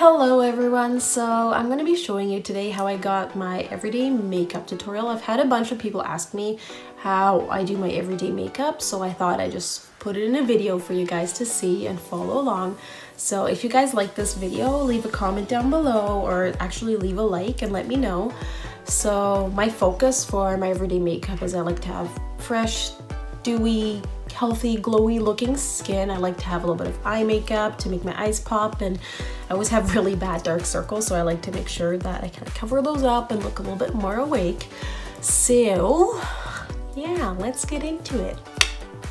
Hello everyone, so I'm going to be showing you today how I got my everyday makeup tutorial. I've had a bunch of people ask me how I do my everyday makeup, so I thought I'd just put it in a video for you guys to see and follow along. So if you guys like this video, leave a comment down below or actually leave a like and let me know. So my focus for my everyday makeup is I like to have fresh, dewy, healthy, glowy looking skin. I like to have a little bit of eye makeup to make my eyes pop, and I always have really bad dark circles, so I like to make sure that I kind of cover those up and look a little bit more awake. So yeah, let's get into it,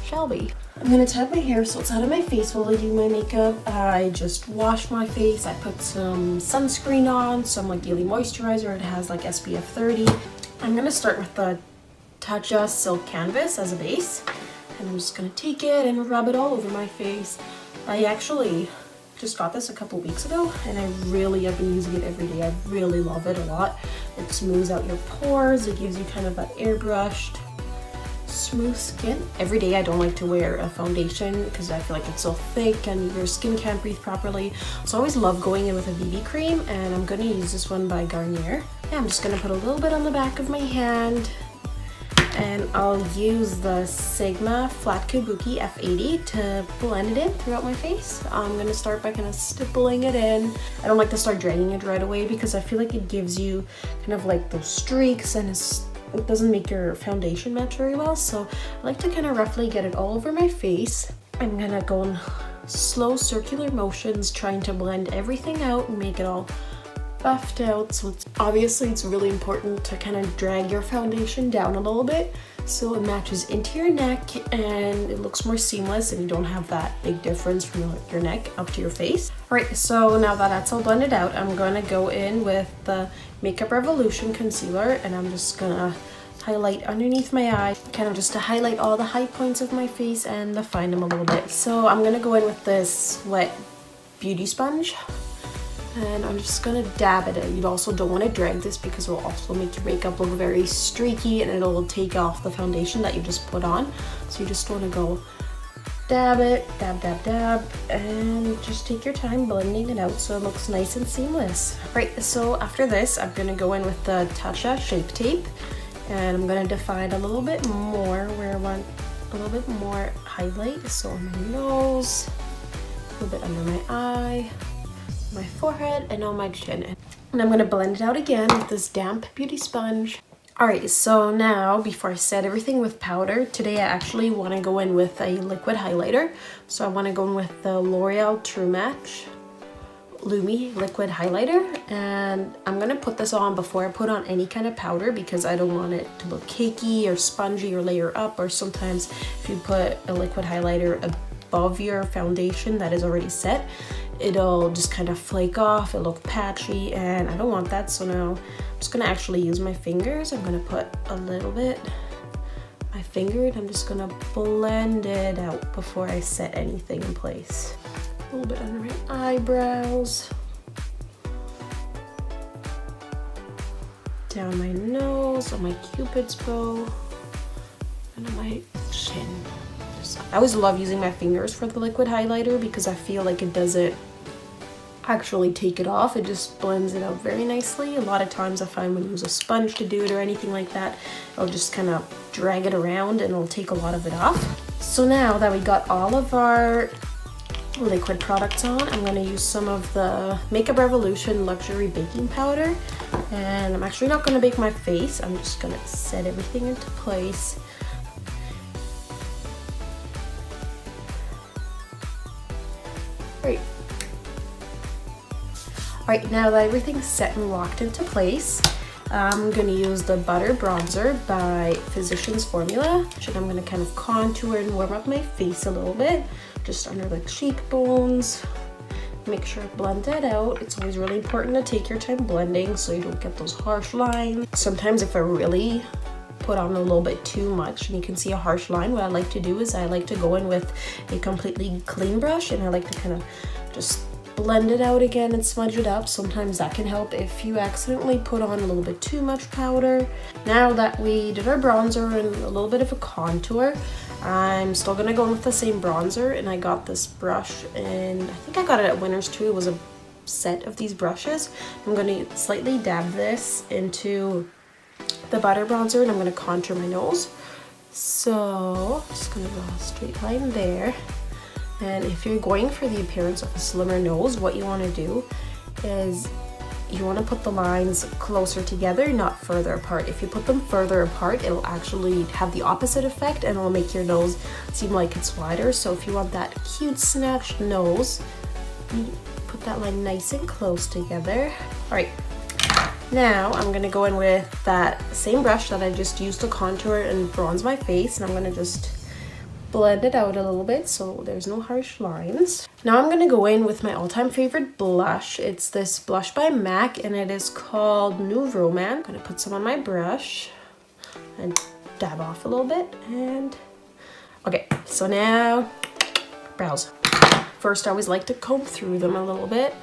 shall we? I'm gonna tie my hair so it's out of my face while I do my makeup. I just washed my face. I put some sunscreen on, some like daily moisturizer. It has like SPF 30. I'm gonna start with the Tatcha Silk Canvas as a base. And I'm just gonna take it and rub it all over my face. I actually just got this a couple weeks ago and I really have been using it every day. I really love it a lot. It smooths out your pores. It gives you kind of that airbrushed, smooth skin. Every day I don't like to wear a foundation because I feel like it's so thick and your skin can't breathe properly. So I always love going in with a BB cream, and I'm gonna use this one by Garnier. Yeah, I'm just gonna put a little bit on the back of my hand. And I'll use the Sigma Flat Kabuki F80 to blend it in throughout my face. I'm gonna start by kind of stippling it in. I don't like to start dragging it right away because I feel like it gives you kind of like those streaks and it doesn't make your foundation match very well. So I like to kind of roughly get it all over my face. I'm gonna go in slow circular motions, trying to blend everything out and make it all buffed out. So obviously it's really important to kind of drag your foundation down a little bit so it matches into your neck and it looks more seamless and you don't have that big difference from your neck up to your face. Alright, so now that that's all blended out, I'm going to go in with the Makeup Revolution concealer and I'm just gonna highlight underneath my eye, kind of just to highlight all the high points of my face and define them a little bit. So I'm gonna go in with this wet beauty sponge and I'm just gonna dab at it. You also don't want to drag this because it will also make your makeup look very streaky and it'll take off the foundation that you just put on. So you just want to go dab it, dab, dab, dab, and just take your time blending it out so it looks nice and seamless. Right, so after this, I'm gonna go in with the Tatcha Shape Tape and I'm gonna define a little bit more where I want a little bit more highlight. So on my nose, a little bit under my eye, my forehead, and on my chin. And I'm gonna blend it out again with this damp beauty sponge. Alright, so now before I set everything with powder, today I actually want to go in with a liquid highlighter. So I want to go in with the L'Oreal True Match Lumi liquid highlighter, and I'm gonna put this on before I put on any kind of powder because I don't want it to look cakey or spongy or layer up, or sometimes if you put a liquid highlighter above your foundation that is already set, it'll just kind of flake off, it'll look patchy, and I don't want that. So now I'm just gonna actually use my fingers. I'm gonna put a little bit my finger and I'm just gonna blend it out before I set anything in place. A little bit under my eyebrows, down my nose, on my cupid's bow, and on my chin. I always love using my fingers for the liquid highlighter because I feel like it doesn't actually take it off. It just blends it out very nicely. A lot of times I find when you use a sponge to do it or anything like that, it'll just kind of drag it around and it'll take a lot of it off. So now that we got all of our liquid products on, I'm going to use some of the Makeup Revolution Luxury Baking Powder, and I'm actually not going to bake my face. I'm just going to set everything into place. Great. Alright, now that everything's set and locked into place, I'm going to use the Butter Bronzer by Physicians Formula, and I'm going to kind of contour and warm up my face a little bit, just under the cheekbones. Make sure I blend that out. It's always really important to take your time blending so you don't get those harsh lines. Sometimes if I really put on a little bit too much and you can see a harsh line, what I like to do is I like to go in with a completely clean brush and I like to kind of just blend it out again and smudge it up. Sometimes that can help if you accidentally put on a little bit too much powder. Now that we did our bronzer and a little bit of a contour, I'm still gonna go in with the same bronzer, and I got this brush and I think I got it at Winners too. It was a set of these brushes. I'm going to slightly dab this into the butter bronzer and I'm going to contour my nose. So just going to draw a straight line there. And if you're going for the appearance of a slimmer nose, what you want to do is you want to put the lines closer together, not further apart. If you put them further apart, it'll actually have the opposite effect and it'll make your nose seem like it's wider. So if you want that cute snatched nose, you put that line nice and close together. All right, now I'm gonna go in with that same brush that I just used to contour and bronze my face, and I'm gonna just blend it out a little bit so there's no harsh lines. Now I'm gonna go in with my all-time favorite blush. It's this blush by MAC and it is called New Romance. I'm gonna put some on my brush and dab off a little bit. And okay, so now brows. First, I always like to comb through them a little bit.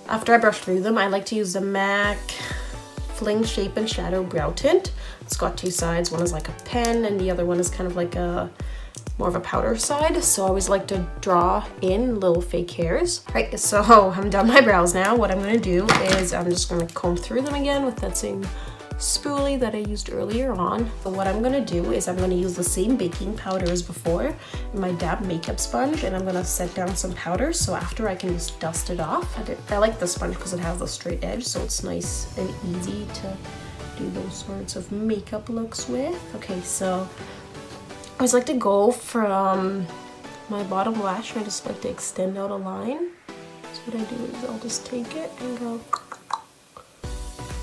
After I brush through them, I like to use the MAC Fling Shape and Shadow Brow Tint. It's got two sides. One is like a pen and the other one is kind of like a more of a powder side. So I always like to draw in little fake hairs. All right, so I'm done my brows now. What I'm gonna do is I'm just gonna comb through them again with that same spoolie that I used earlier on. But what I'm gonna do is I'm gonna use the same baking powder as before, my dab makeup sponge, and I'm gonna set down some powder so after I can just dust it off. I like the sponge because it has the straight edge, so it's nice and easy to do those sorts of makeup looks with. Okay, so I always like to go from my bottom lash, I just like to extend out a line. So what I do is I'll just take it and go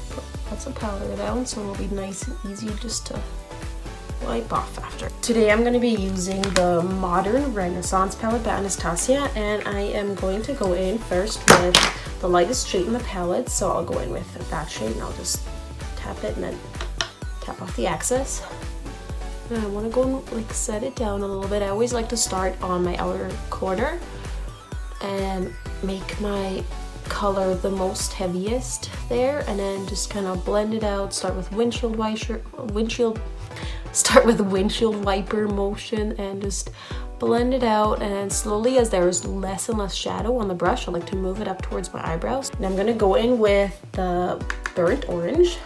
put lots of powder down so it'll be nice and easy just to wipe off after. Today I'm going to be using the Modern Renaissance palette by Anastasia, and I am going to go in first with the lightest shade in the palette. So I'll go in with that shade and I'll just tap it and then tap off the excess. And I want to go and like set it down a little bit. I always like to start on my outer corner and make my color the most heaviest there, and then just kind of blend it out. Start with windshield wiper motion and just blend it out, and then slowly as there's less and less shadow on the brush, I like to move it up towards my eyebrows. And I'm gonna go in with the burnt orange.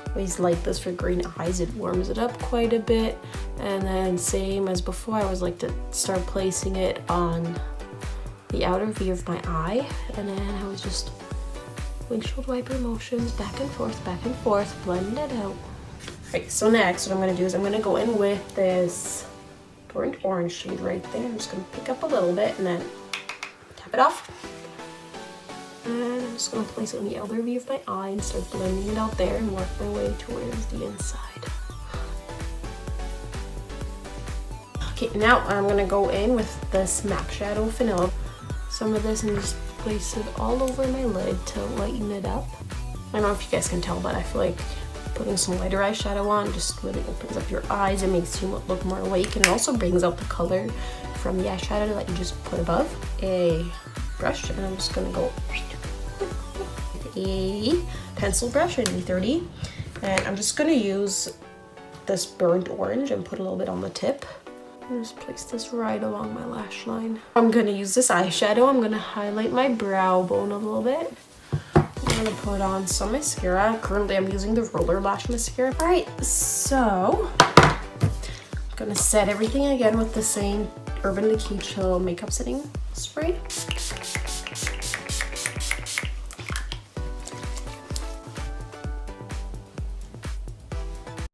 Always like this for green eyes, it warms it up quite a bit. And then same as before, I always like to start placing it on the outer V of my eye, and then I was just windshield wiper motions back and forth, blend it out. Alright, so next what I'm going to do is I'm going to go in with this burnt orange shade right there. I'm just going to pick up a little bit and then tap it off. And I'm just going to place it on the outer V of my eye and start blending it out there and work my way towards the inside. Okay, now I'm going to go in with this MAC Shadow Vanilla. Some of this and just place it all over my lid to lighten it up. I don't know if you guys can tell, but I feel like putting some lighter eyeshadow on just really opens up your eyes. It makes you look more awake, and it also brings out the color from the eyeshadow that you just put above a brush. And I'm just going to go with a pencil brush, an E30, and I'm just going to use this burnt orange and put a little bit on the tip. And just place this right along my lash line. I'm going to use this eyeshadow. I'm going to highlight my brow bone a little bit. I'm going to put on some mascara. Currently I'm using the Roller Lash Mascara. Alright, so I'm going to set everything again with the same Urban Decay Chill makeup setting spray.